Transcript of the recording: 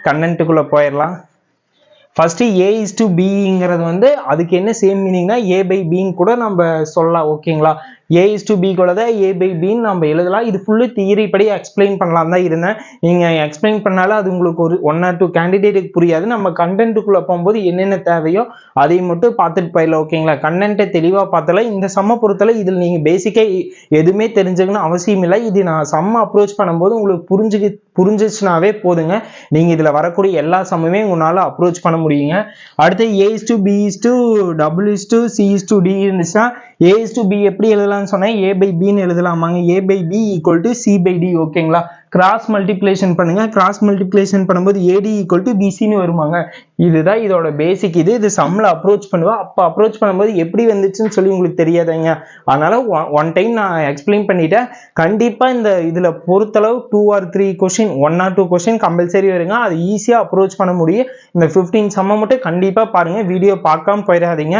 கண்டென்ட்டுக்குள்ளே போயிடலாம். First A:B வந்து அதுக்கு என்ன சேம் மீனிங்னா A/Bன்னு கூட நம்ம சொல்லலாம். ஓகேங்களா, A:B கூட தான் A/Bன்னு நம்ம எழுதலாம். இது ஃபுல்லு தியரி படி எக்ஸ்பிளைன் பண்ணலாம் தான் இருந்தேன். நீங்க எக்ஸ்பிளைன் பண்ணாலும் அது உங்களுக்கு ஒரு 1 or 2 கேண்டிடேட்டுக்கு புரியாது. நம்ம கண்டென்ட்டுக்குள்ள போகும்போது என்னென்ன தேவையோ அதை மட்டும் பார்த்துட்டு போயிடலாம். ஓகேங்களா, கண்டென்ட்டை தெளிவாக பார்த்தல இந்த சம்ம பொறுத்தல இதில் நீங்கள் பேசிக்காக எதுவுமே தெரிஞ்சுக்கணும் அவசியம் இல்லை. இது நான் சம்ம அப்ரோச் பண்ணும்போது உங்களுக்கு புரிஞ்சிச்சுனாவே போதுங்க. நீங்கள் இதில் வரக்கூடிய எல்லா சம்முமே உங்களால் அப்ரோச் பண்ண முடியுங்க. அடுத்து A:B:W:C:D இருந்துச்சுன்னா A:B எப்படி எழுதலாம்னு சொன்னா A/Bன்னு எழுதலாமாங்க. A/B = C/D. ஓகேங்களா, கிராஸ் மல்டிப்ளிகேஷன் பண்ணுங்க. கிராஸ் மல்டிப்ளிகேஷன் பண்ணும்போது AD = BCன்னு வருவாங்க. இதுதான் இதோட பேசிக். இது சம்ல அப்ரோச் பண்ணுவா. அப்போ அப்ரோச் பண்ணும்போது எப்படி வந்துச்சுன்னு சொல்லி உங்களுக்கு தெரியாதுங்க. அதனால ஒன் டைம் நான் எக்ஸ்பிளைன் பண்ணிட்டேன். கண்டிப்பா இந்த இதுல பொறுத்தளவு 2 or 3 question 1 or 2 question compulsory வருங்க. அது ஈஸியா அப்ரோச் பண்ண முடியும். இந்த 15 சம்ம மட்டும் கண்டிப்பா பாருங்க. வீடியோ பார்க்காம போயிடாதீங்க.